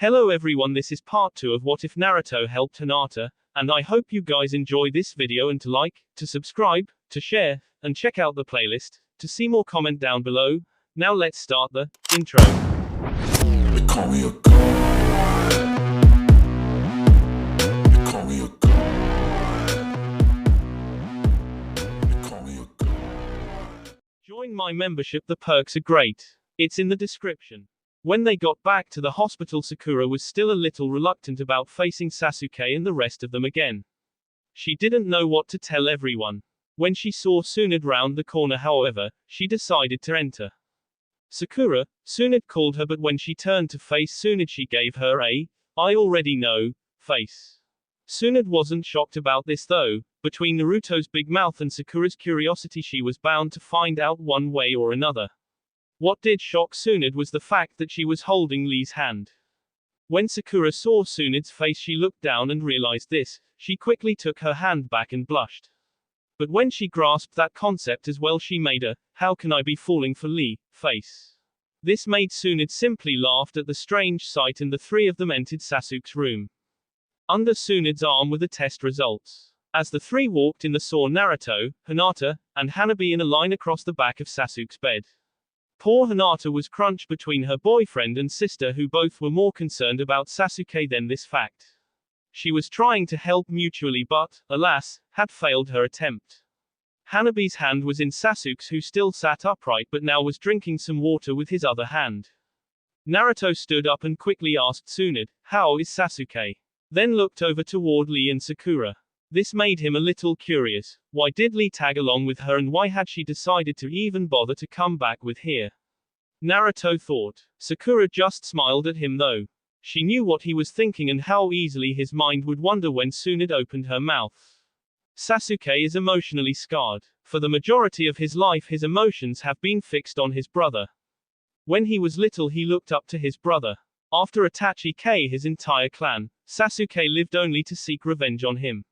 Hello everyone, this is part 2 of What If Naruto Helped Hinata, and I hope you guys enjoy this video and to like, to subscribe, to share, and check out the playlist, to see more comment down below. Now let's start the intro. They call me a god. They call me a god. They call me a god. Join my membership, the perks are great. It's in the description. When they got back to the hospital, Sakura was still a little reluctant about facing Sasuke and the rest of them again. She didn't know what to tell everyone. When she saw Tsunade round the corner, however, she decided to enter. Sakura, Tsunade called her, but when she turned to face Tsunade, she gave her a, "I already know," face. Tsunade wasn't shocked about this though. Between Naruto's big mouth and Sakura's curiosity, she was bound to find out one way or another. What did shock Tsunade was the fact that she was holding Lee's hand. When Sakura saw Tsunade's face, she looked down and realized this. She quickly took her hand back and blushed. But when she grasped that concept as well, she made a, "How can I be falling for Lee?" face. This made Tsunade simply laughed at the strange sight, and the three of them entered Sasuke's room. Under Tsunade's arm were the test results. As the three walked in, they saw Naruto, Hinata, and Hanabi in a line across the back of Sasuke's bed. Poor Hinata was crunched between her boyfriend and sister, who both were more concerned about Sasuke than this fact. She was trying to help mutually but, alas, had failed her attempt. Hanabi's hand was in Sasuke's, who still sat upright but now was drinking some water with his other hand. Naruto stood up and quickly asked Tsunade, "How is Sasuke?" Then looked over toward Lee and Sakura. This made him a little curious. Why did Lee tag along with her, and why had she decided to even bother to come back with here? Naruto thought. Sakura just smiled at him though. She knew what he was thinking and how easily his mind would wander when Tsunade opened her mouth. Sasuke is emotionally scarred. For the majority of his life, his emotions have been fixed on his brother. When he was little, he looked up to his brother. After Itachi killed his entire clan, Sasuke lived only to seek revenge on him.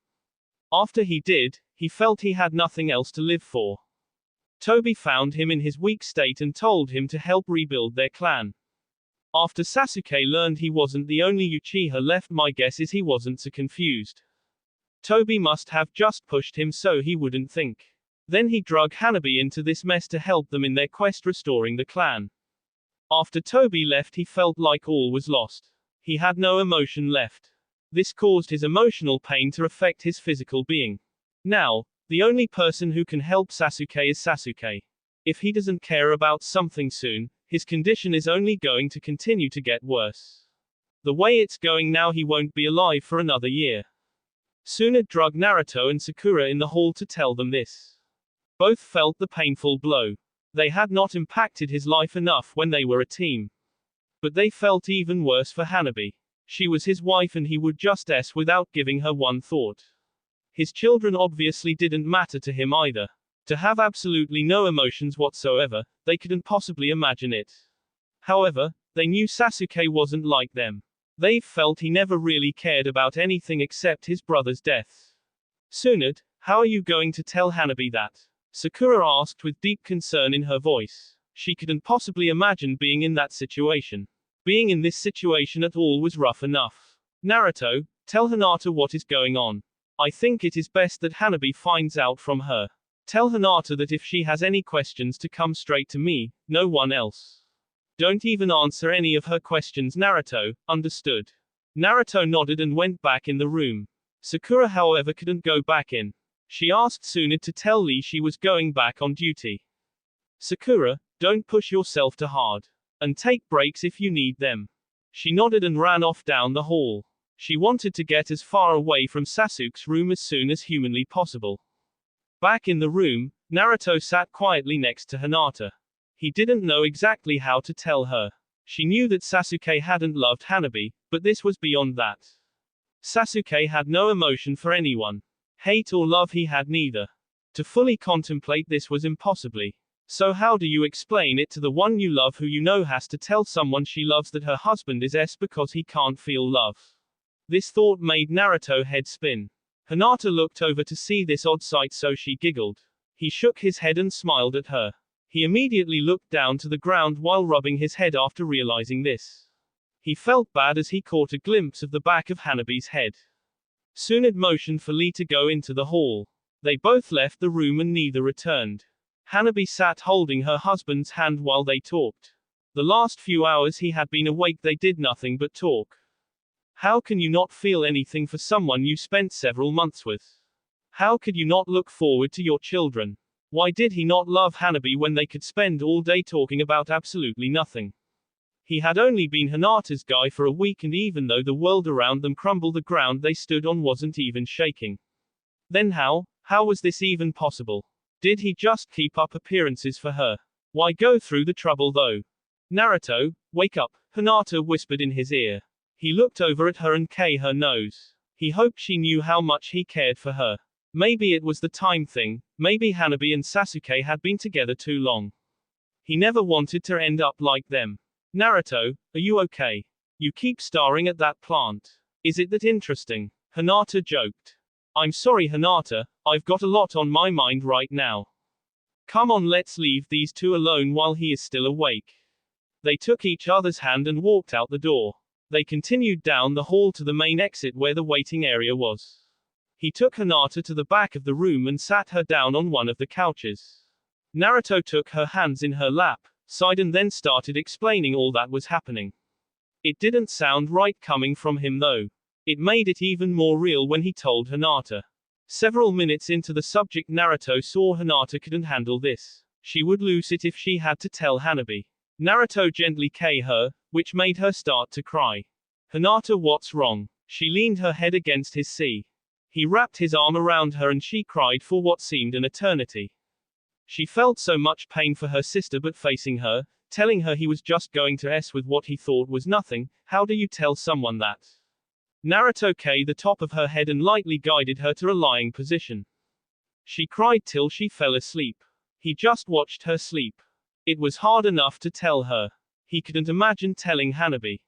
After he did, he felt he had nothing else to live for. Toby found him in his weak state and told him to help rebuild their clan. After Sasuke learned he wasn't the only Uchiha left, my guess is he wasn't so confused. Toby must have just pushed him so he wouldn't think. Then he drug Hanabi into this mess to help them in their quest restoring the clan. After Toby left, he felt like all was lost. He had no emotion left. This caused his emotional pain to affect his physical being. Now, the only person who can help Sasuke is Sasuke. If he doesn't care about something soon, his condition is only going to continue to get worse. The way it's going now, he won't be alive for another year. Tsunade drugged Naruto and Sakura in the hall to tell them this. Both felt the painful blow. They had not impacted his life enough when they were a team. But they felt even worse for Hanabi. She was his wife and he would just without giving her one thought. His children obviously didn't matter to him either. To have absolutely no emotions whatsoever, they couldn't possibly imagine it. However, they knew Sasuke wasn't like them. They felt he never really cared about anything except his brother's death. "Tsunade, how are you going to tell Hanabi that?" Sakura asked with deep concern in her voice. She couldn't possibly imagine being in that situation. Being in this situation at all was rough enough. "Naruto, tell Hinata what is going on. I think it is best that Hanabi finds out from her. Tell Hinata that if she has any questions to come straight to me, no one else. Don't even answer any of her questions, Naruto, understood?" Naruto nodded and went back in the room. Sakura, however, couldn't go back in. She asked Tsunade to tell Lee she was going back on duty. "Sakura, don't push yourself too hard. And take breaks if you need them." She nodded and ran off down the hall. She wanted to get as far away from Sasuke's room as soon as humanly possible. Back in the room, Naruto sat quietly next to Hinata. He didn't know exactly how to tell her. She knew that Sasuke hadn't loved Hanabi, but this was beyond that. Sasuke had no emotion for anyone. Hate or love, he had neither. To fully contemplate this was impossibly. So how do you explain it to the one you love, who you know has to tell someone she loves that her husband is because he can't feel love? This thought made Naruto head spin. Hinata looked over to see this odd sight, so she giggled. He shook his head and smiled at her. He immediately looked down to the ground while rubbing his head after realizing this. He felt bad as he caught a glimpse of the back of Hanabi's head. Tsunade motioned for Lee to go into the hall. They both left the room and neither returned. Hanabi sat holding her husband's hand while they talked. The last few hours he had been awake they did nothing but talk. How can you not feel anything for someone you spent several months with? How could you not look forward to your children? Why did he not love Hanabi when they could spend all day talking about absolutely nothing? He had only been Hinata's guy for a week, and even though the world around them crumbled, the ground they stood on wasn't even shaking. Then how was this even possible? Did he just keep up appearances for her? Why go through the trouble though? Naruto, wake up, Hinata whispered in his ear. He looked over at her and K her nose. He hoped she knew how much he cared for her. Maybe it was the time thing, maybe Hanabi and Sasuke had been together too long. He never wanted to end up like them. Naruto, are you okay? You keep staring at that plant. Is it that interesting? Hinata joked. I'm sorry Hinata, I've got a lot on my mind right now. Come on, let's leave these two alone while he is still awake. They took each other's hand and walked out the door. They continued down the hall to the main exit where the waiting area was. He took Hinata to the back of the room and sat her down on one of the couches. Naruto took her hands in her lap, sighed and then started explaining all that was happening. It didn't sound right coming from him though. It made it even more real when he told Hinata. Several minutes into the subject, Naruto saw Hinata couldn't handle this. She would lose it if she had to tell Hanabi. Naruto gently K her, which made her start to cry. Hinata, what's wrong? She leaned her head against his sea. He wrapped his arm around her and she cried for what seemed an eternity. She felt so much pain for her sister, but facing her, telling her he was just going to S with what he thought was nothing, how do you tell someone that? Naruto K the top of her head and lightly guided her to a lying position. She cried till she fell asleep. He just watched her sleep. It was hard enough to tell her. He couldn't imagine telling Hanabi.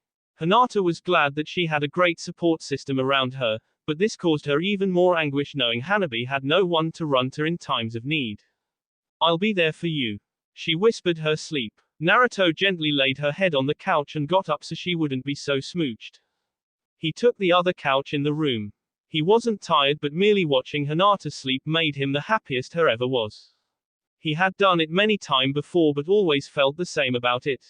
Hinata was glad that she had a great support system around her, but this caused her even more anguish knowing Hanabi had no one to run to in times of need. I'll be there for you. She whispered her sleep. Naruto gently laid her head on the couch and got up so she wouldn't be so smooched. He took the other couch in the room. He wasn't tired, but merely watching Hinata sleep made him the happiest her ever was. He had done it many times before but always felt the same about it.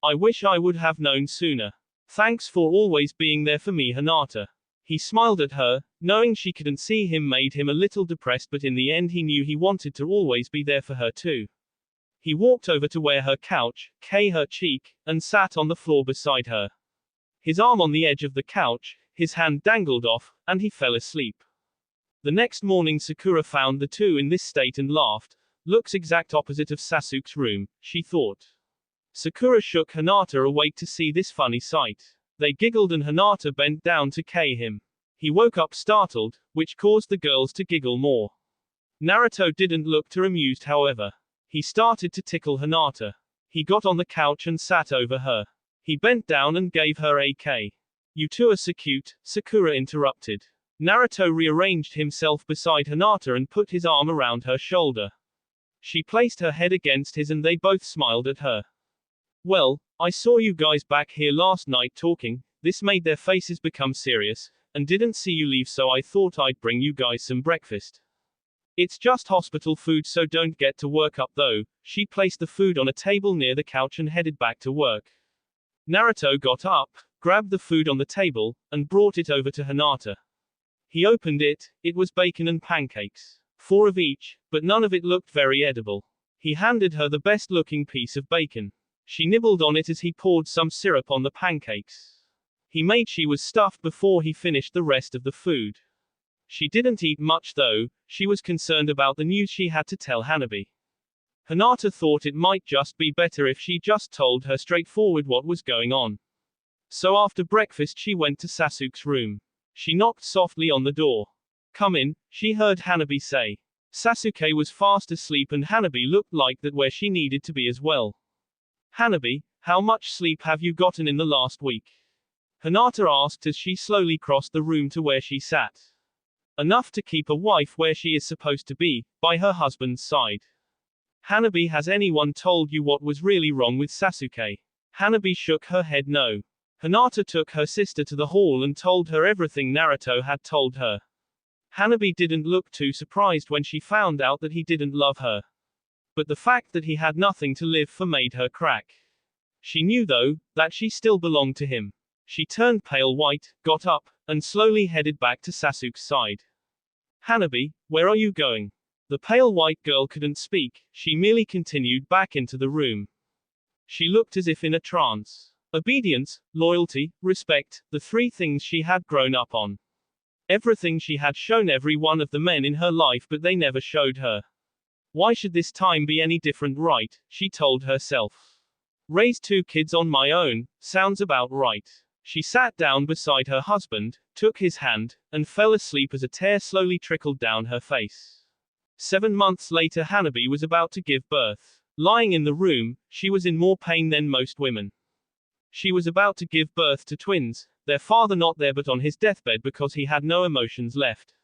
I wish I would have known sooner. Thanks for always being there for me, Hinata. He smiled at her, knowing she couldn't see him made him a little depressed, but in the end he knew he wanted to always be there for her too. He walked over to where her couch, K her cheek, and sat on the floor beside her. His arm on the edge of the couch, his hand dangled off, and he fell asleep. The next morning Sakura found the two in this state and laughed. Looks exact opposite of Sasuke's room, she thought. Sakura shook Hinata awake to see this funny sight. They giggled and Hinata bent down to K him. He woke up startled, which caused the girls to giggle more. Naruto didn't look too amused however. He started to tickle Hinata. He got on the couch and sat over her. He bent down and gave her a K. You two are so cute, Sakura interrupted. Naruto rearranged himself beside Hinata and put his arm around her shoulder. She placed her head against his and they both smiled at her. Well, I saw you guys back here last night talking. This made their faces become serious, and didn't see you leave, so I thought I'd bring you guys some breakfast. It's just hospital food, so don't get to work up though. She placed the food on a table near the couch and headed back to work. Naruto got up, grabbed the food on the table, and brought it over to Hinata. He opened it. It was bacon and pancakes. 4 of each, but none of it looked very edible. He handed her the best looking piece of bacon. She nibbled on it as he poured some syrup on the pancakes. He made she was stuffed before he finished the rest of the food. She didn't eat much though. She was concerned about the news she had to tell Hanabi. Hinata thought it might just be better if she just told her straightforward what was going on. So after breakfast she went to Sasuke's room. She knocked softly on the door. Come in, she heard Hanabi say. Sasuke was fast asleep and Hanabi looked like that where she needed to be as well. Hanabi, how much sleep have you gotten in the last week? Hinata asked as she slowly crossed the room to where she sat. Enough to keep a wife where she is supposed to be, by her husband's side. Hanabi, has anyone told you what was really wrong with Sasuke? Hanabi shook her head no. Hinata took her sister to the hall and told her everything Naruto had told her. Hanabi didn't look too surprised when she found out that he didn't love her. But the fact that he had nothing to live for made her crack. She knew, though, that she still belonged to him. She turned pale white, got up, and slowly headed back to Sasuke's side. Hanabi, where are you going? The pale white girl couldn't speak, she merely continued back into the room. She looked as if in a trance. Obedience, loyalty, respect, the three things she had grown up on. Everything she had shown every one of the men in her life, but they never showed her. Why should this time be any different, right? She told herself. Raise 2 kids on my own, sounds about right. She sat down beside her husband, took his hand, and fell asleep as a tear slowly trickled down her face. 7 months later, Hanabi was about to give birth. Lying in the room, she was in more pain than most women. She was about to give birth to twins, their father not there but on his deathbed because he had no emotions left.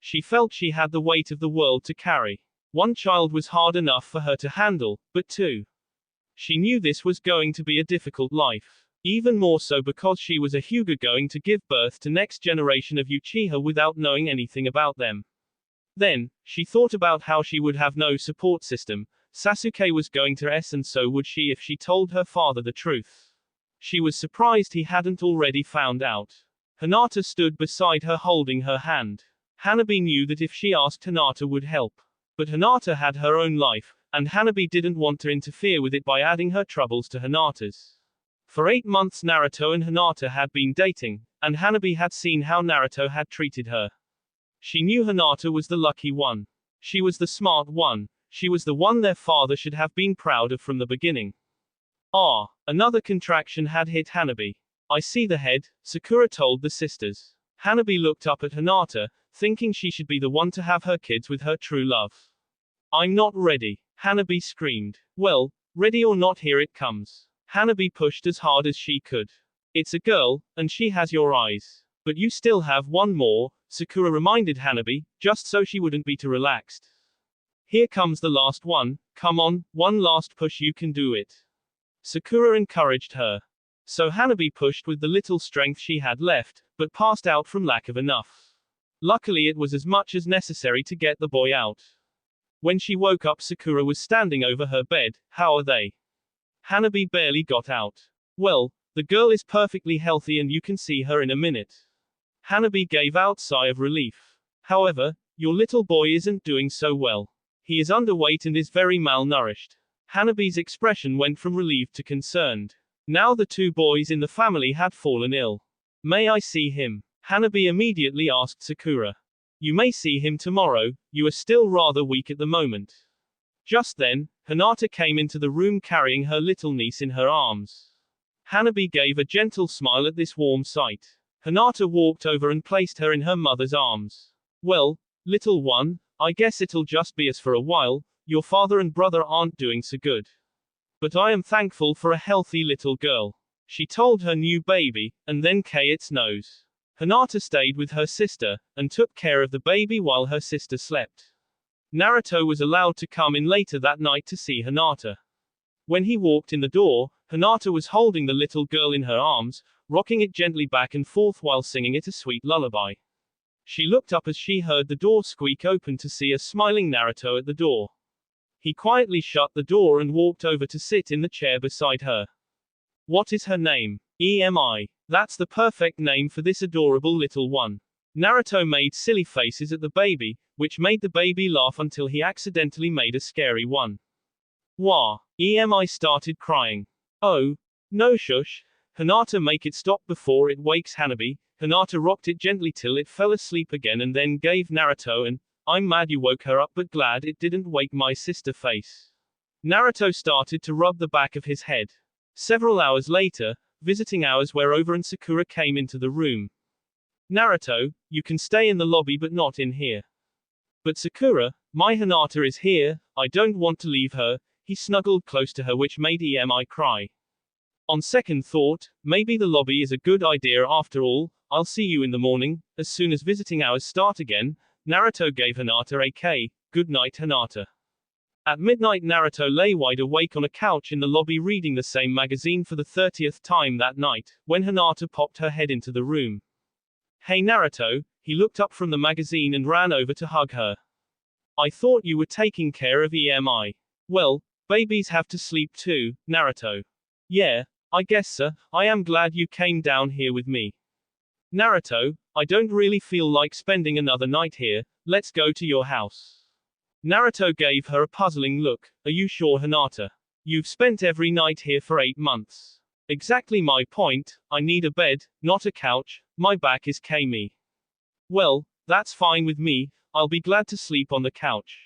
She felt she had the weight of the world to carry. 1 child was hard enough for her to handle, but 2. She knew this was going to be a difficult life. Even more so because she was a Hyuga going to give birth to next generation of Uchiha without knowing anything about them. Then, she thought about how she would have no support system. Sasuke was going to and so would she if she told her father the truth. She was surprised he hadn't already found out. Hinata stood beside her holding her hand. Hanabi knew that if she asked, Hinata would help. But Hinata had her own life, and Hanabi didn't want to interfere with it by adding her troubles to Hinata's. For 8 months Naruto and Hinata had been dating, and Hanabi had seen how Naruto had treated her. She knew Hinata was the lucky one. She was the smart one. She was the one their father should have been proud of from the beginning. Another contraction had hit Hanabi. I see the head, Sakura told the sisters. Hanabi looked up at Hinata, thinking she should be the one to have her kids with her true love. I'm not ready, Hanabi screamed. Well, ready or not, here it comes. Hanabi pushed as hard as she could. It's a girl, and she has your eyes. But you still have one more, Sakura reminded Hanabi, just so she wouldn't be too relaxed. Here comes the last one, come on, one last push, you can do it. Sakura encouraged her. So Hanabi pushed with the little strength she had left, but passed out from lack of enough. Luckily it was as much as necessary to get the boy out. When she woke up, Sakura was standing over her bed. How are they? Hanabi barely got out. Well, the girl is perfectly healthy and you can see her in a minute. Hanabi gave out a sigh of relief. However, your little boy isn't doing so well. He is underweight and is very malnourished. Hanabi's expression went from relieved to concerned. Now the 2 boys in the family had fallen ill. May I see him? Hanabi immediately asked Sakura. You may see him tomorrow, you are still rather weak at the moment. Just then, Hinata came into the room carrying her little niece in her arms. Hanabi gave a gentle smile at this warm sight. Hinata walked over and placed her in her mother's arms. Well, little one, I guess it'll just be us for a while, your father and brother aren't doing so good. But I am thankful for a healthy little girl. She told her new baby, and then its nose. Hinata stayed with her sister, and took care of the baby while her sister slept. Naruto was allowed to come in later that night to see Hinata. When he walked in the door, Hinata was holding the little girl in her arms, rocking it gently back and forth while singing it a sweet lullaby. She looked up as she heard the door squeak open to see a smiling Naruto at the door. He quietly shut the door and walked over to sit in the chair beside her. What is her name? Emi. That's the perfect name for this adorable little one. Naruto made silly faces at the baby, which made the baby laugh until he accidentally made a scary one. Wah! Emi started crying. Oh, no, shush. Hinata, make it stop before it wakes Hanabi. Hinata rocked it gently till it fell asleep again and then gave Naruto an I'm mad you woke her up but glad it didn't wake my sister face. Naruto started to rub the back of his head. Several hours later, visiting hours were over and Sakura came into the room. Naruto, you can stay in the lobby but not in here. But Sakura, my Hinata is here, I don't want to leave her. He snuggled close to her, which made Emi cry. On second thought, maybe the lobby is a good idea after all. I'll see you in the morning, as soon as visiting hours start again. Naruto gave Hinata a good night, Hinata. At midnight, Naruto lay wide awake on a couch in the lobby reading the same magazine for the 30th time that night, when Hinata popped her head into the room. Hey Naruto, he looked up from the magazine and ran over to hug her. I thought you were taking care of EMI. Well, babies have to sleep too, Naruto. Yeah, I guess so. I am glad you came down here with me. Naruto, I don't really feel like spending another night here, let's go to your house. Naruto gave her a puzzling look. Are you sure, Hinata? You've spent every night here for 8 months. Exactly my point, I need a bed, not a couch, my back is me. Well, that's fine with me, I'll be glad to sleep on the couch.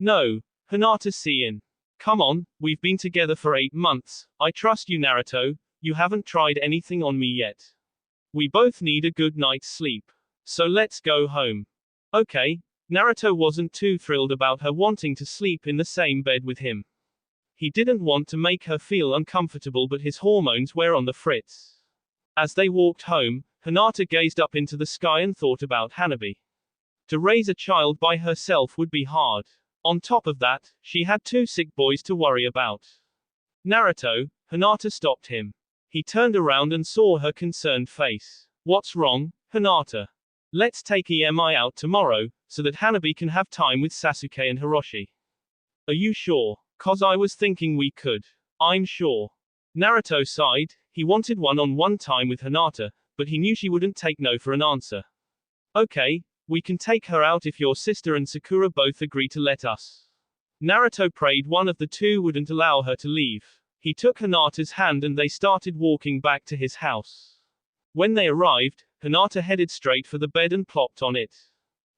No, Hinata Sein. Come on, we've been together for 8 months, I trust you Naruto, you haven't tried anything on me yet. We both need a good night's sleep. So let's go home. Okay. Naruto wasn't too thrilled about her wanting to sleep in the same bed with him. He didn't want to make her feel uncomfortable, but his hormones were on the fritz. As they walked home, Hinata gazed up into the sky and thought about Hanabi. To raise a child by herself would be hard. On top of that, she had 2 sick boys to worry about. Naruto, Hinata stopped him. He turned around and saw her concerned face. What's wrong, Hinata? Let's take EMI out tomorrow, so that Hanabi can have time with Sasuke and Hiroshi. Are you sure? 'Cause I was thinking we could. I'm sure. Naruto sighed, he wanted one-on-one time with Hinata, but he knew she wouldn't take no for an answer. Okay, we can take her out if your sister and Sakura both agree to let us. Naruto prayed one of the two wouldn't allow her to leave. He took Hinata's hand and they started walking back to his house. When they arrived, Hinata headed straight for the bed and plopped on it.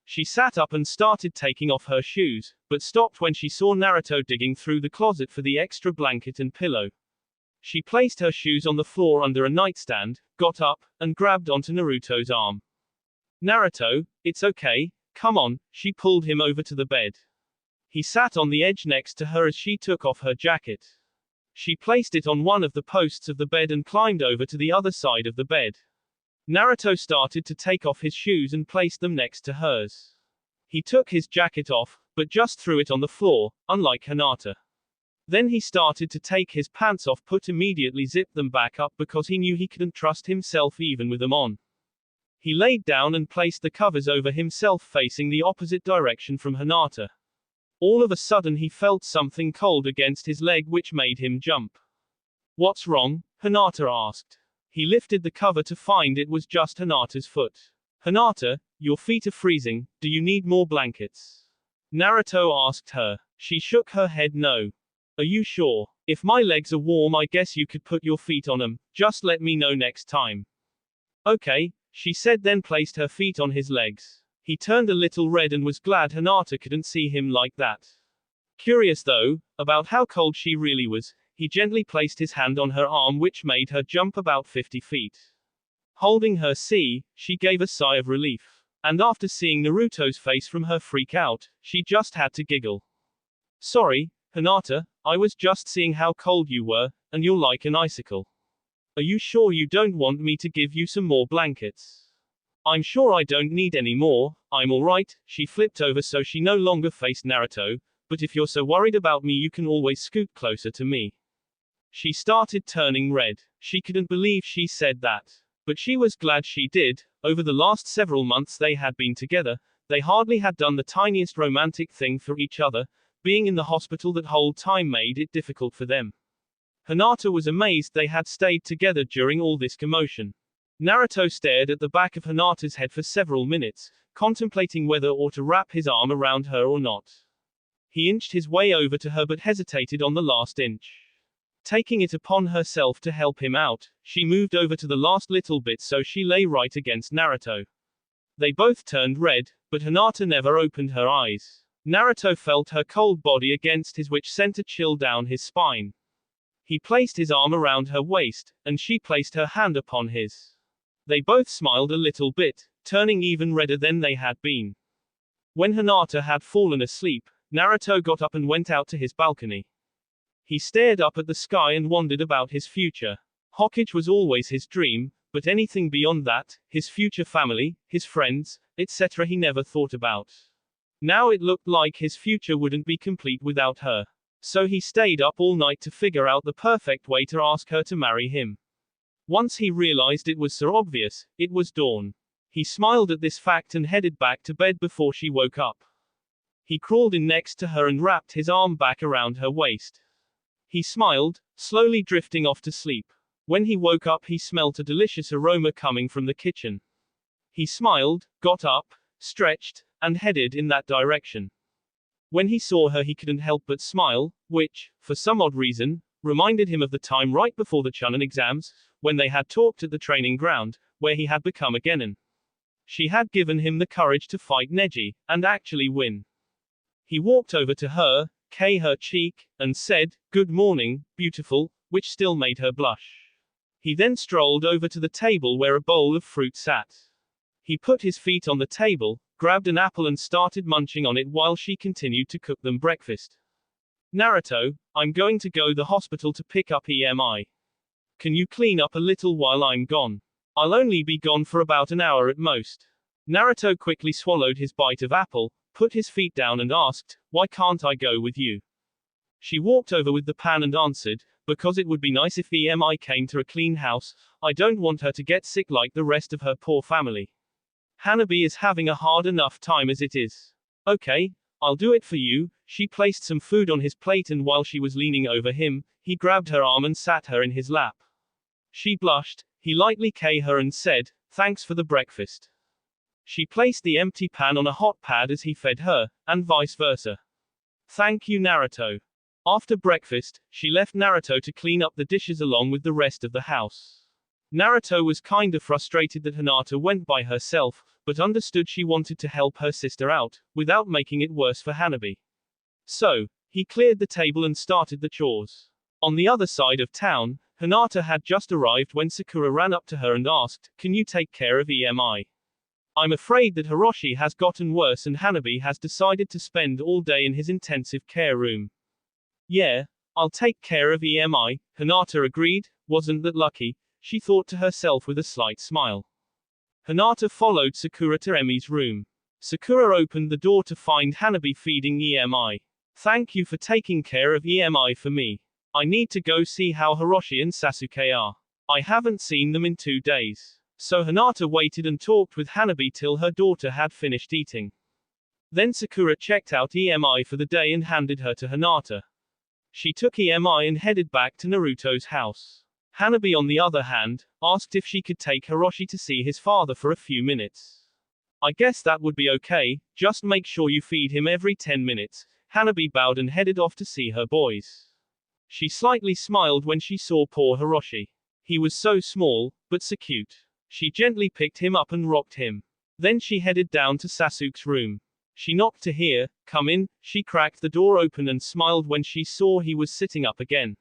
She sat up and started taking off her shoes, but stopped when she saw Naruto digging through the closet for the extra blanket and pillow. She placed her shoes on the floor under a nightstand, got up, and grabbed onto Naruto's arm. Naruto, it's okay, come on, she pulled him over to the bed. He sat on the edge next to her as she took off her jacket. She placed it on one of the posts of the bed and climbed over to the other side of the bed. Naruto started to take off his shoes and placed them next to hers. He took his jacket off, but just threw it on the floor, unlike Hinata. Then he started to take his pants off, but immediately zipped them back up because he knew he couldn't trust himself even with them on. He laid down and placed the covers over himself facing the opposite direction from Hinata. All of a sudden he felt something cold against his leg which made him jump. What's wrong? Hinata asked. He lifted the cover to find it was just Hinata's foot. Hinata, your feet are freezing, do you need more blankets? Naruto asked her. She shook her head no. Are you sure? If my legs are warm I guess you could put your feet on them, just let me know next time. Okay, she said then placed her feet on his legs. He turned a little red and was glad Hinata couldn't see him like that. Curious though, about how cold she really was, he gently placed his hand on her arm which made her jump about 50 feet. Holding her she gave a sigh of relief. And after seeing Naruto's face from her freak out, she just had to giggle. Sorry, Hinata, I was just seeing how cold you were, and you're like an icicle. Are you sure you don't want me to give you some more blankets? I'm sure I don't need any more, I'm alright. She flipped over so she no longer faced Naruto, but if you're so worried about me you can always scoot closer to me. She started turning red. She couldn't believe she said that. But she was glad she did. Over the last several months they had been together, they hardly had done the tiniest romantic thing for each other. Being in the hospital that whole time made it difficult for them. Hinata was amazed they had stayed together during all this commotion. Naruto stared at the back of Hinata's head for several minutes, contemplating whether or to wrap his arm around her or not. He inched his way over to her but hesitated on the last inch. Taking it upon herself to help him out, she moved over to the last little bit so she lay right against Naruto. They both turned red, but Hinata never opened her eyes. Naruto felt her cold body against his which sent a chill down his spine. He placed his arm around her waist, and she placed her hand upon his. They both smiled a little bit, turning even redder than they had been. When Hinata had fallen asleep, Naruto got up and went out to his balcony. He stared up at the sky and wondered about his future. Hokage was always his dream, but anything beyond that, his future family, his friends, etc. he never thought about. Now it looked like his future wouldn't be complete without her. So he stayed up all night to figure out the perfect way to ask her to marry him. Once he realized it was so obvious, it was dawn. He smiled at this fact and headed back to bed before she woke up. He crawled in next to her and wrapped his arm back around her waist. He smiled, slowly drifting off to sleep. When he woke up, he smelt a delicious aroma coming from the kitchen. He smiled, got up, stretched, and headed in that direction. When he saw her, he couldn't help but smile, which, for some odd reason, reminded him of the time right before the Chunin exams, when they had talked at the training ground, where he had become a genin. She had given him the courage to fight Neji, and actually win. He walked over to her, kissed her cheek, and said, "Good morning, beautiful," which still made her blush. He then strolled over to the table where a bowl of fruit sat. He put his feet on the table, grabbed an apple and started munching on it while she continued to cook them breakfast. "Naruto, I'm going to go to the hospital to pick up EMI. Can you clean up a little while I'm gone? I'll only be gone for about an hour at most." Naruto quickly swallowed his bite of apple, put his feet down and asked, "Why can't I go with you?" She walked over with the pan and answered, "Because it would be nice if EMI came to a clean house. I don't want her to get sick like the rest of her poor family. Hanabi is having a hard enough time as it is." "Okay, I'll do it for you." She placed some food on his plate and while she was leaning over him, he grabbed her arm and sat her in his lap. She blushed, he lightly kissed her and said, "Thanks for the breakfast." She placed the empty pan on a hot pad as he fed her, and vice versa. "Thank you, Naruto." After breakfast, she left Naruto to clean up the dishes along with the rest of the house. Naruto was kinda frustrated that Hinata went by herself, but understood she wanted to help her sister out, without making it worse for Hanabi. So, he cleared the table and started the chores. On the other side of town, Hinata had just arrived when Sakura ran up to her and asked, "Can you take care of EMI? I'm afraid that Hiroshi has gotten worse and Hanabi has decided to spend all day in his intensive care room." "Yeah, I'll take care of EMI," Hinata agreed. Wasn't that lucky, she thought to herself with a slight smile. Hinata followed Sakura to Emi's room. Sakura opened the door to find Hanabi feeding EMI. "Thank you for taking care of EMI for me. I need to go see how Hiroshi and Sasuke are. I haven't seen them in 2 days." So Hinata waited and talked with Hanabi till her daughter had finished eating. Then Sakura checked out EMI for the day and handed her to Hinata. She took EMI and headed back to Naruto's house. Hanabi, on the other hand, asked if she could take Hiroshi to see his father for a few minutes. "I guess that would be okay, just make sure you feed him every 10 minutes. Hanabi bowed and headed off to see her boys. She slightly smiled when she saw poor Hiroshi. He was so small, but so cute. She gently picked him up and rocked him. Then she headed down to Sasuke's room. She knocked to hear, "Come in." She cracked the door open and smiled when she saw he was sitting up again.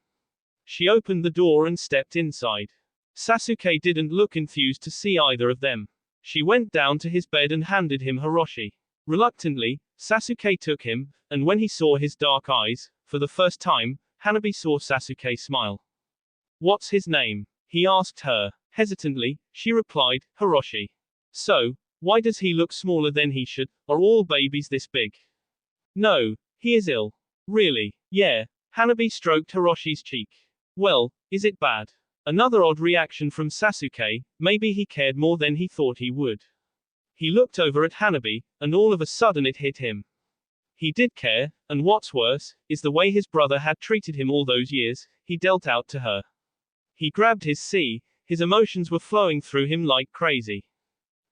She opened the door and stepped inside. Sasuke didn't look enthused to see either of them. She went down to his bed and handed him Hiroshi. Reluctantly, Sasuke took him, and when he saw his dark eyes, for the first time, Hanabi saw Sasuke smile. "What's his name?" he asked her. Hesitantly, she replied, "Hiroshi." "So, why does he look smaller than he should? Are all babies this big?" "No, he is ill." "Really?" "Yeah." Hanabi stroked Hiroshi's cheek. "Well, is it bad?" Another odd reaction from Sasuke, maybe he cared more than he thought he would. He looked over at Hanabi, and all of a sudden it hit him. He did care, and what's worse, is the way his brother had treated him all those years. He dealt out to her. He grabbed his emotions were flowing through him like crazy.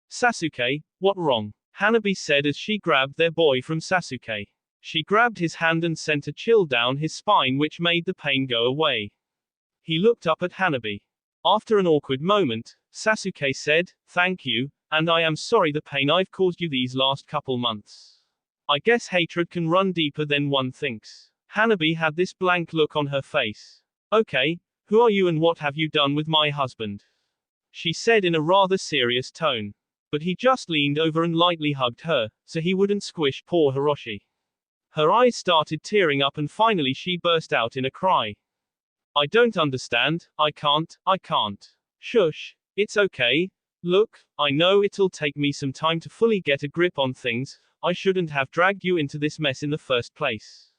"Sasuke, what wrong?" Hanabi said as she grabbed their boy from Sasuke. She grabbed his hand and sent a chill down his spine which made the pain go away. He looked up at Hanabi. After an awkward moment, Sasuke said, "Thank you, and I am sorry the pain I've caused you these last couple months. I guess hatred can run deeper than one thinks." Hanabi had this blank look on her face. "Okay, who are you and what have you done with my husband?" she said in a rather serious tone. But he just leaned over and lightly hugged her, so he wouldn't squish poor Hiroshi. Her eyes started tearing up and finally she burst out in a cry. "I don't understand, I can't. Shush, it's okay. Look, I know it'll take me some time to fully get a grip on things, I shouldn't have dragged you into this mess in the first place.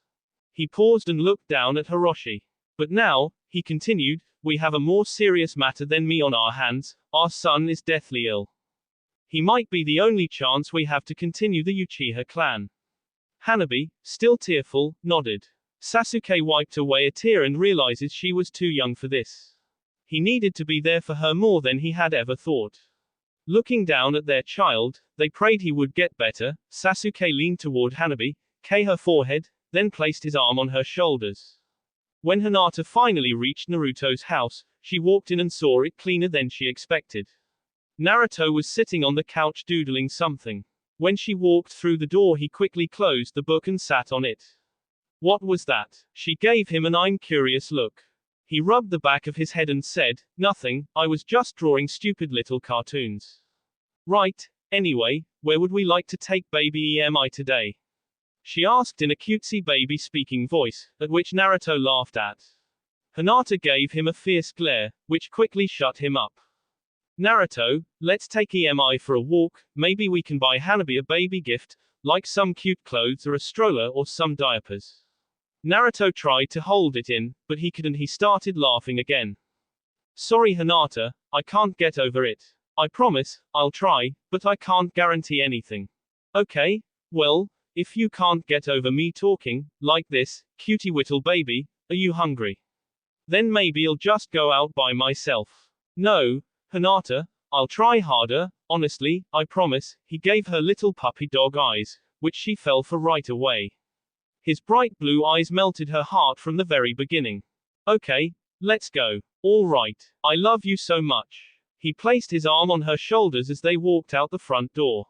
He paused and looked down at Hiroshi. But now, he continued, we have a more serious matter than me on our hands. Our son is deathly ill. He might be the only chance we have to continue the Uchiha clan. Hanabi, still tearful, nodded. Sasuke wiped away a tear and realizes she was too young for this. He needed to be there for her more than he had ever thought. Looking down at their child, they prayed he would get better. Sasuke leaned toward Hanabi, kissed her forehead, then placed his arm on her shoulders. When Hinata finally reached Naruto's house, she walked in and saw it cleaner than she expected. Naruto was sitting on the couch doodling something. When she walked through the door, he quickly closed the book and sat on it. What was that? She gave him an I'm curious look. He rubbed the back of his head and said, nothing, I was just drawing stupid little cartoons. Right, anyway, where would we like to take baby EMI today? She asked in a cutesy baby speaking voice, at which Naruto laughed at. Hinata gave him a fierce glare, which quickly shut him up. Naruto, let's take EMI for a walk, maybe we can buy Hanabi a baby gift, like some cute clothes or a stroller or some diapers. Naruto tried to hold it in, but he couldn't. He started laughing again. Sorry Hinata, I can't get over it. I promise, I'll try, but I can't guarantee anything. Okay, well, if you can't get over me talking, like this, cutie whittle baby, are you hungry? Then maybe I'll just go out by myself. No, Hinata, I'll try harder, honestly, I promise. He gave her little puppy dog eyes, which she fell for right away. His bright blue eyes melted her heart from the very beginning. Okay, let's go. All right, I love you so much. He placed his arm on her shoulders as they walked out the front door.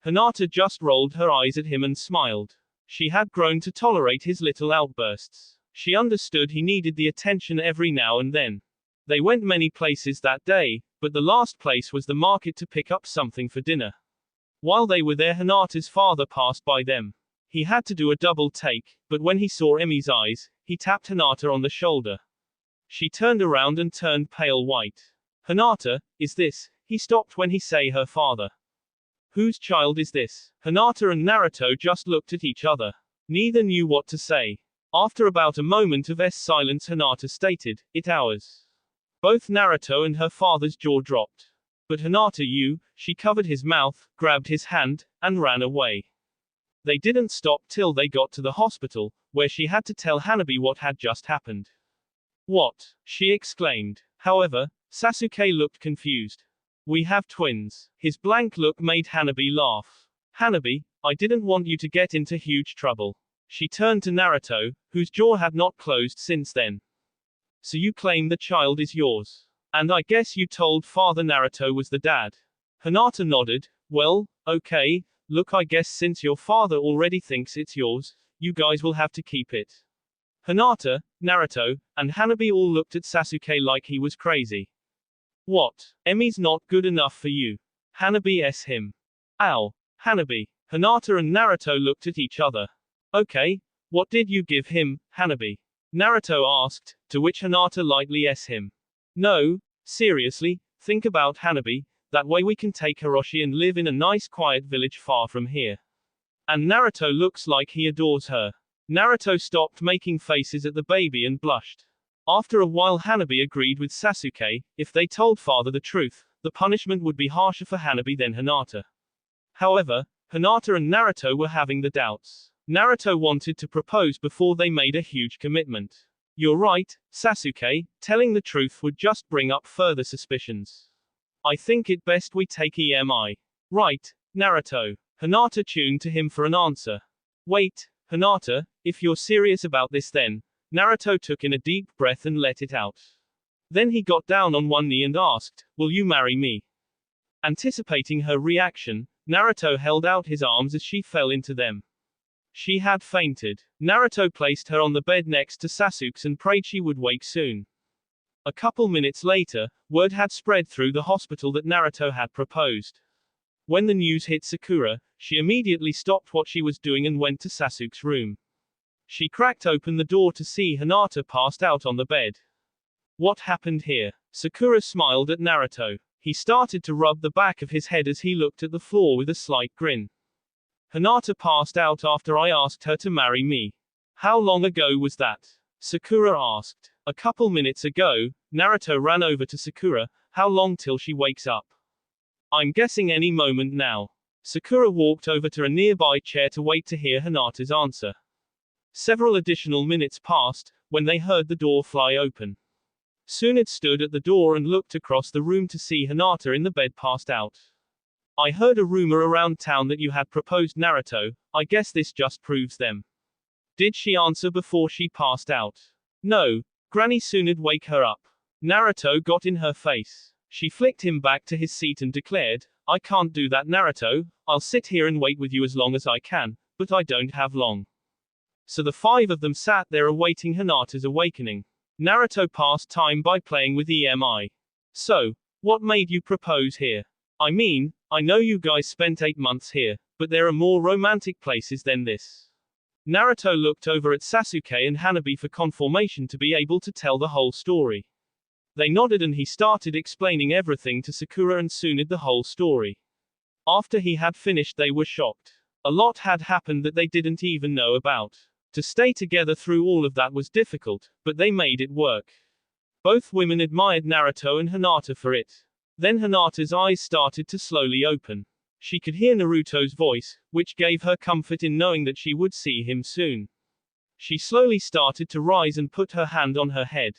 Hinata just rolled her eyes at him and smiled. She had grown to tolerate his little outbursts. She understood he needed the attention every now and then. They went many places that day, but the last place was the market to pick up something for dinner. While they were there, Hinata's father passed by them. He had to do a double take, but when he saw Emi's eyes, he tapped Hinata on the shoulder. She turned around and turned pale white. Hinata, is this? He stopped when he saw her father. Whose child is this? Hinata and Naruto just looked at each other. Neither knew what to say. After about a moment of silence, Hinata stated, "It's ours." Both Naruto and her father's jaw dropped. But Hinata, she covered his mouth, grabbed his hand, and ran away. They didn't stop till they got to the hospital, where she had to tell Hanabi what had just happened. What? She exclaimed. However, Sasuke looked confused. We have twins. His blank look made Hanabi laugh. Hanabi, I didn't want you to get into huge trouble. She turned to Naruto, whose jaw had not closed since then. So you claim the child is yours. And I guess you told father Naruto was the dad. Hinata nodded. Well, okay, look, I guess since your father already thinks it's yours, you guys will have to keep it. Hinata, Naruto, and Hanabi all looked at Sasuke like he was crazy. What? Emi's not good enough for you. Hanabi s him. Ow. Hanabi. Hinata and Naruto looked at each other. Okay, what did you give him, Hanabi? Naruto asked, to which Hinata lightly s him. No, seriously, think about Hanabi, that way we can take Hiroshi and live in a nice quiet village far from here. And Naruto looks like he adores her. Naruto stopped making faces at the baby and blushed. After a while Hanabi agreed with Sasuke, if they told father the truth, the punishment would be harsher for Hanabi than Hinata. However, Hinata and Naruto were having the doubts. Naruto wanted to propose before they made a huge commitment. You're right, Sasuke, telling the truth would just bring up further suspicions. I think it best we take EMI. Right, Naruto. Hinata tuned to him for an answer. Wait, Hinata, if you're serious about this then. Naruto took in a deep breath and let it out. Then he got down on one knee and asked, will you marry me? Anticipating her reaction, Naruto held out his arms as she fell into them. She had fainted. Naruto placed her on the bed next to Sasuke's and prayed she would wake soon. A couple minutes later, word had spread through the hospital that Naruto had proposed. When the news hit Sakura, she immediately stopped what she was doing and went to Sasuke's room. She cracked open the door to see Hinata passed out on the bed. What happened here? Sakura smiled at Naruto. He started to rub the back of his head as he looked at the floor with a slight grin. Hinata passed out after I asked her to marry me. How long ago was that? Sakura asked. A couple minutes ago. Naruto ran over to Sakura. How long till she wakes up? I'm guessing any moment now. Sakura walked over to a nearby chair to wait to hear Hinata's answer. Several additional minutes passed, when they heard the door fly open. Tsunade stood at the door and looked across the room to see Hinata in the bed passed out. I heard a rumor around town that you had proposed Naruto. I guess this just proves them. Did she answer before she passed out? No. Granny Tsunade wake her up. Naruto got in her face. She flicked him back to his seat and declared, I can't do that, Naruto. I'll sit here and wait with you as long as I can, but I don't have long. So the five of them sat there awaiting Hinata's awakening. Naruto passed time by playing with EMI. So, what made you propose here? I mean, I know you guys spent 8 months here, but there are more romantic places than this. Naruto looked over at Sasuke and Hanabi for confirmation to be able to tell the whole story. They nodded and he started explaining everything to Sakura and Tsunade, the whole story. After he had finished, they were shocked. A lot had happened that they didn't even know about. To stay together through all of that was difficult, but they made it work. Both women admired Naruto and Hinata for it. Then Hinata's eyes started to slowly open. She could hear Naruto's voice, which gave her comfort in knowing that she would see him soon. She slowly started to rise and put her hand on her head.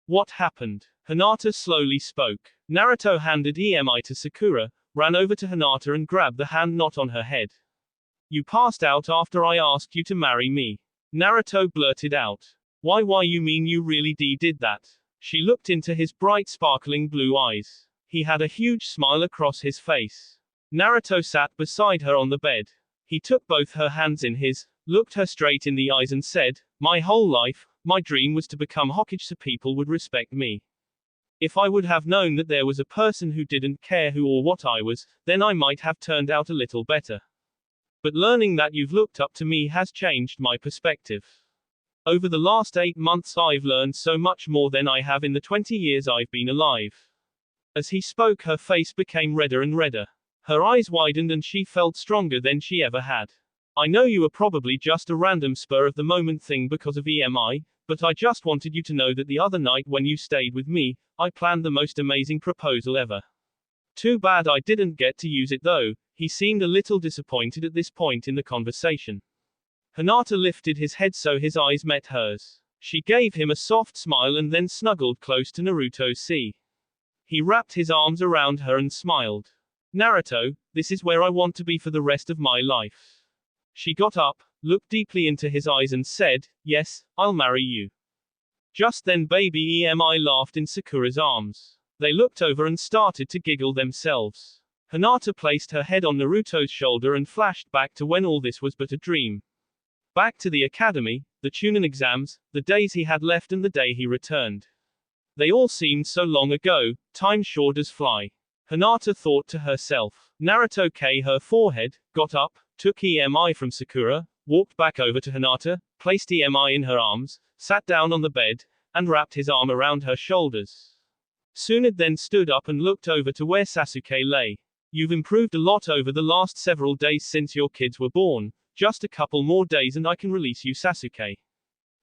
What happened? Hinata slowly spoke. Naruto handed EMI to Sakura, ran over to Hinata and grabbed the hand not on her head. You passed out after I asked you to marry me. Naruto blurted out. Why you mean you really did that? She looked into his bright sparkling blue eyes. He had a huge smile across his face. Naruto sat beside her on the bed. He took both her hands in his, looked her straight in the eyes and said, my whole life, my dream was to become Hokage so people would respect me. If I would have known that there was a person who didn't care who or what I was, then I might have turned out a little better. But learning that you've looked up to me has changed my perspective. Over the last 8 months I've learned so much more than I have in the 20 years I've been alive. As he spoke, her face became redder and redder. Her eyes widened and she felt stronger than she ever had. I know you were probably just a random spur of the moment thing because of EMI, but I just wanted you to know that the other night when you stayed with me, I planned the most amazing proposal ever. Too bad I didn't get to use it though. He seemed a little disappointed at this point in the conversation. Hinata lifted his head so his eyes met hers. She gave him a soft smile and then snuggled close to Naruto's sea. He wrapped his arms around her and smiled. Naruto, this is where I want to be for the rest of my life. She got up, looked deeply into his eyes and said, yes, I'll marry you. Just then baby EMI laughed in Sakura's arms. They looked over and started to giggle themselves. Hinata placed her head on Naruto's shoulder and flashed back to when all this was but a dream. Back to the academy, the Chunin exams, the days he had left and the day he returned. They all seemed so long ago, time sure does fly. Hinata thought to herself. Naruto kissed her forehead, got up, took EMI from Sakura, walked back over to Hinata, placed EMI in her arms, sat down on the bed, and wrapped his arm around her shoulders. Tsunade then stood up and looked over to where Sasuke lay. You've improved a lot over the last several days since your kids were born. Just a couple more days and I can release you, Sasuke.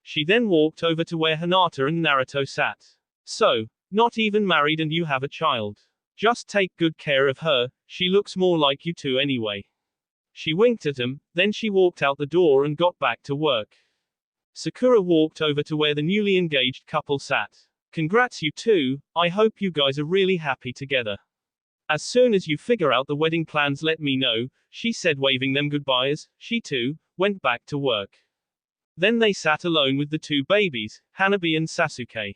She then walked over to where Hinata and Naruto sat. So, not even married and you have a child. Just take good care of her, she looks more like you two anyway. She winked at him, then she walked out the door and got back to work. Sakura walked over to where the newly engaged couple sat. Congrats you two, I hope you guys are really happy together. As soon as you figure out the wedding plans let me know, she said waving them goodbye as, she too, went back to work. Then they sat alone with the two babies, Hanabi and Sasuke.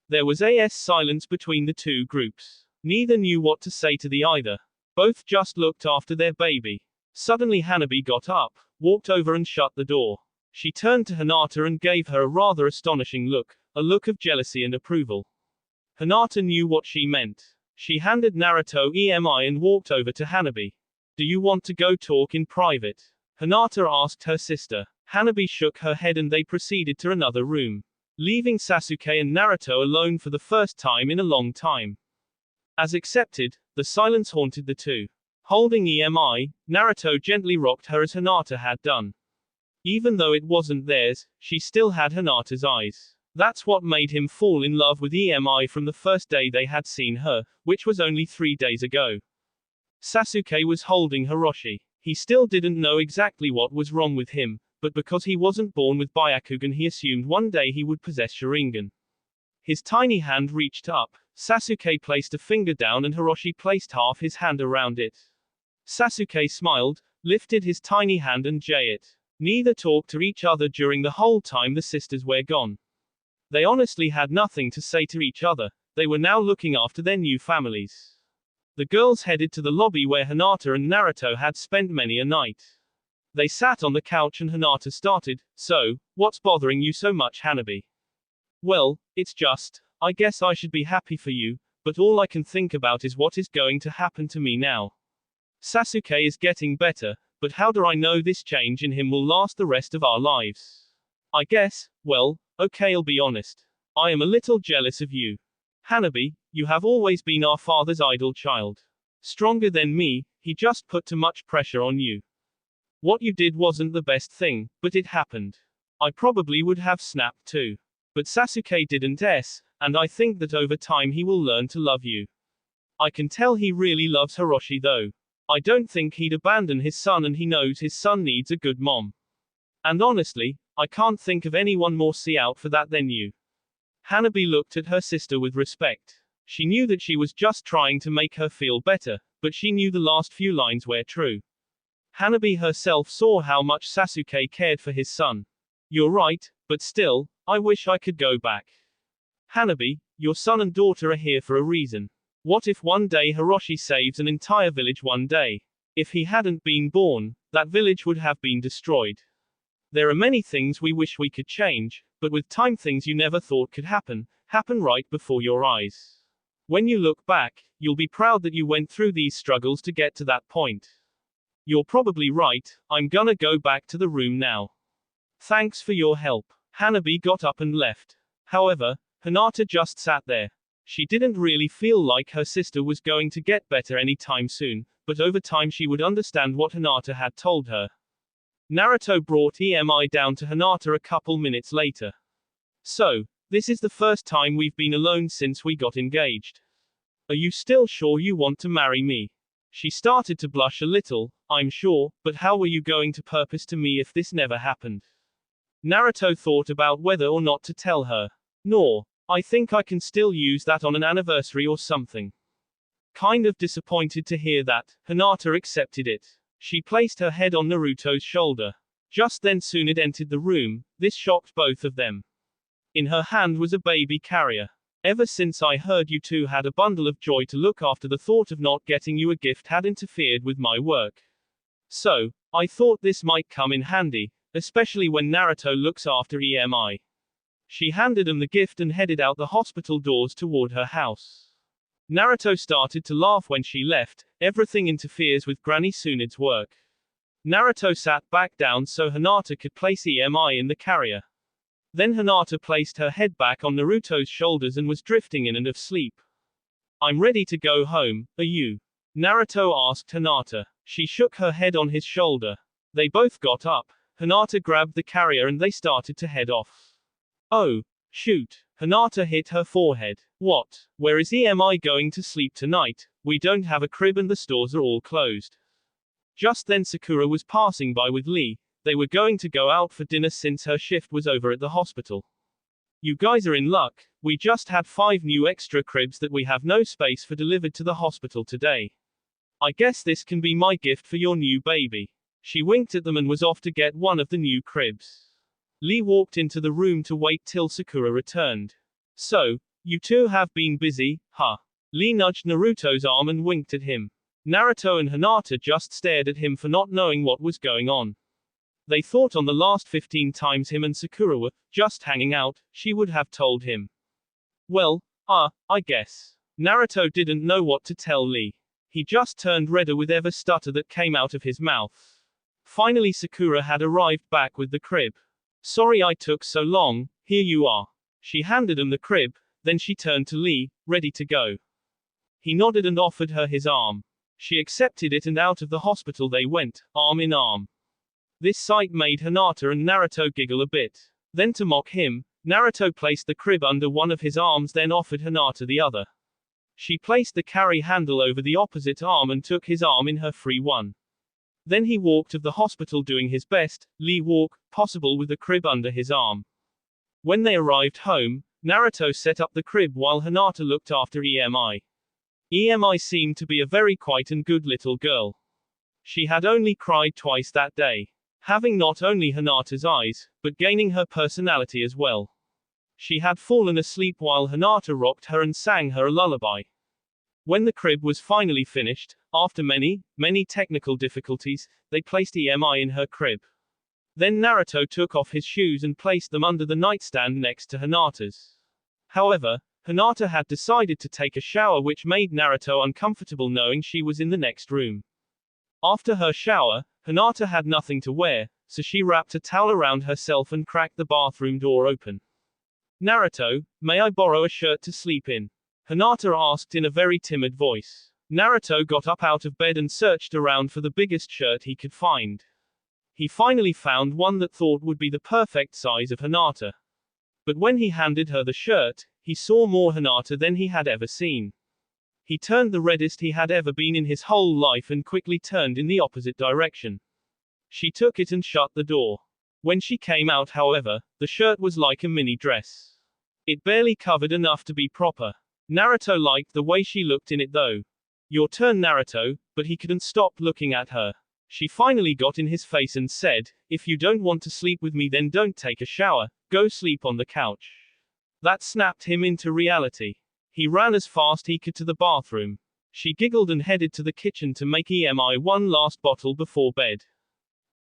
There was a silence between the two groups. Neither knew what to say to the either. Both just looked after their baby. Suddenly Hanabi got up, walked over and shut the door. She turned to Hinata and gave her a rather astonishing look, a look of jealousy and approval. Hinata knew what she meant. She handed Naruto EMI and walked over to Hanabi. Do you want to go talk in private? Hinata asked her sister. Hanabi shook her head and they proceeded to another room, leaving Sasuke and Naruto alone for the first time in a long time. As accepted, the silence haunted the two. Holding EMI, Naruto gently rocked her as Hinata had done. Even though it wasn't theirs, she still had Hinata's eyes. That's what made him fall in love with EMI from the first day they had seen her, which was only 3 days ago. Sasuke was holding Hiroshi. He still didn't know exactly what was wrong with him, but because he wasn't born with Byakugan he assumed one day he would possess Sharingan. His tiny hand reached up, Sasuke placed a finger down and Hiroshi placed half his hand around it. Sasuke smiled, lifted his tiny hand and it. Neither talked to each other during the whole time the sisters were gone. They honestly had nothing to say to each other, they were now looking after their new families. The girls headed to the lobby where Hinata and Naruto had spent many a night. They sat on the couch and Hinata started, "So, what's bothering you so much, Hanabi?" "Well, it's just, I guess I should be happy for you, but all I can think about is what is going to happen to me now. Sasuke is getting better, but how do I know this change in him will last the rest of our lives? I guess, well, okay, I'll be honest. I am a little jealous of you. Hanabi, you have always been our father's idol child. Stronger than me, he just put too much pressure on you. What you did wasn't the best thing, but it happened. I probably would have snapped too. But Sasuke didn't, and I think that over time he will learn to love you. I can tell he really loves Hiroshi though. I don't think he'd abandon his son and he knows his son needs a good mom. And honestly, I can't think of anyone more see out for that than you." Hanabi looked at her sister with respect. She knew that she was just trying to make her feel better, but she knew the last few lines were true. Hanabi herself saw how much Sasuke cared for his son. "You're right, but still, I wish I could go back. Hanabi, your son and daughter are here for a reason. What if one day Hiroshi saves an entire village one day? If he hadn't been born, that village would have been destroyed. There are many things we wish we could change, but with time things you never thought could happen right before your eyes. When you look back, you'll be proud that you went through these struggles to get to that point. You're probably right, I'm gonna go back to the room now. Thanks for your help." Hanabi got up and left. However, Hinata just sat there. She didn't really feel like her sister was going to get better anytime soon, but over time she would understand what Hinata had told her. Naruto brought EMI down to Hinata a couple minutes later. "So, this is the first time we've been alone since we got engaged. Are you still sure you want to marry me?" She started to blush a little. "I'm sure, but how were you going to propose to me if this never happened?" Naruto thought about whether or not to tell her. "No, I think I can still use that on an anniversary or something." Kind of disappointed to hear that, Hinata accepted it. She placed her head on Naruto's shoulder. Just then Tsunade entered the room. This shocked both of them. In her hand was a baby carrier. "Ever since I heard you two had a bundle of joy to look after, the thought of not getting you a gift had interfered with my work. So, I thought this might come in handy, especially when Naruto looks after EMI." She handed him the gift and headed out the hospital doors toward her house. Naruto started to laugh when she left. Everything interferes with Granny Tsunade's work. Naruto sat back down so Hinata could place EMI in the carrier. Then Hinata placed her head back on Naruto's shoulders and was drifting in and of sleep. "I'm ready to go home, are you?" Naruto asked Hinata. She shook her head on his shoulder. They both got up. Hinata grabbed the carrier and they started to head off. "Oh, shoot." Hinata hit her forehead. "What? Where is EMI going to sleep tonight? We don't have a crib and the stores are all closed." Just then Sakura was passing by with Lee. They were going to go out for dinner since her shift was over at the hospital. "You guys are in luck. We just had 5 new extra cribs that we have no space for delivered to the hospital today. I guess this can be my gift for your new baby." She winked at them and was off to get one of the new cribs. Lee walked into the room to wait till Sakura returned. "So, you two have been busy, huh?" Lee nudged Naruto's arm and winked at him. Naruto and Hinata just stared at him for not knowing what was going on. They thought on the last 15 times him and Sakura were just hanging out, she would have told him. "Well, I guess." Naruto didn't know what to tell Lee. He just turned redder with every stutter that came out of his mouth. Finally Sakura had arrived back with the crib. "Sorry I took so long, here you are." She handed him the crib, then she turned to Lee, ready to go. He nodded and offered her his arm. She accepted it and out of the hospital they went, arm in arm. This sight made Hinata and Naruto giggle a bit. Then to mock him, Naruto placed the crib under one of his arms, then offered Hinata the other. She placed the carry handle over the opposite arm and took his arm in her free one. Then he walked of the hospital doing his best Lee walk possible with the crib under his arm. When they arrived home, Naruto set up the crib while Hinata looked after EMI. EMI seemed to be a very quiet and good little girl. She had only cried twice that day, having not only Hinata's eyes, but gaining her personality as well. She had fallen asleep while Hinata rocked her and sang her a lullaby. When the crib was finally finished, after many technical difficulties, they placed EMI in her crib. Then Naruto took off his shoes and placed them under the nightstand next to Hinata's. However, Hinata had decided to take a shower, which made Naruto uncomfortable knowing she was in the next room. After her shower, Hinata had nothing to wear, so she wrapped a towel around herself and cracked the bathroom door open. Naruto, may I borrow a shirt to sleep in? Hinata asked in a very timid voice. Naruto got up out of bed and searched around for the biggest shirt he could find. He finally found one that thought would be the perfect size of Hinata. But when he handed her the shirt, he saw more Hinata than he had ever seen. He turned the reddest he had ever been in his whole life and quickly turned in the opposite direction. She took it and shut the door. When she came out, however, the shirt was like a mini dress. It barely covered enough to be proper. Naruto liked the way she looked in it though. Your turn, Naruto, but he couldn't stop looking at her. She finally got in his face and said, if you don't want to sleep with me, then don't take a shower, go sleep on the couch. That snapped him into reality. He ran as fast he could to the bathroom. She giggled and headed to the kitchen to make EMI one last bottle before bed.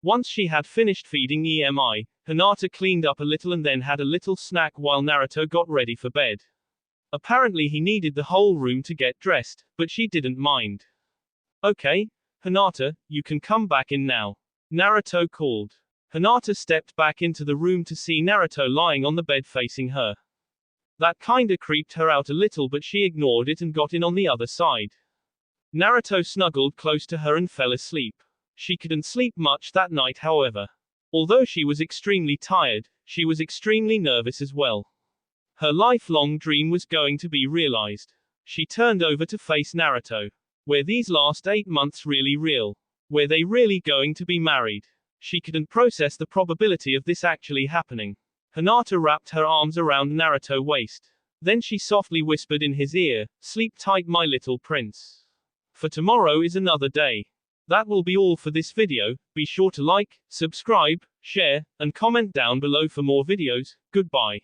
Once she had finished feeding EMI, Hinata cleaned up a little and then had a little snack while Naruto got ready for bed. Apparently he needed the whole room to get dressed, but she didn't mind. Okay, Hinata, you can come back in now. Naruto called. Hinata stepped back into the room to see Naruto lying on the bed facing her. That kinda creeped her out a little, but she ignored it and got in on the other side. Naruto snuggled close to her and fell asleep. She couldn't sleep much that night, however. Although she was extremely tired, she was extremely nervous as well. Her lifelong dream was going to be realized. She turned over to face Naruto. Were these last 8 months really real? Were they really going to be married? She couldn't process the probability of this actually happening. Hinata wrapped her arms around Naruto's waist. Then she softly whispered in his ear, sleep tight, my little prince. For tomorrow is another day. That will be all for this video. Be sure to like, subscribe, share, and comment down below for more videos. Goodbye.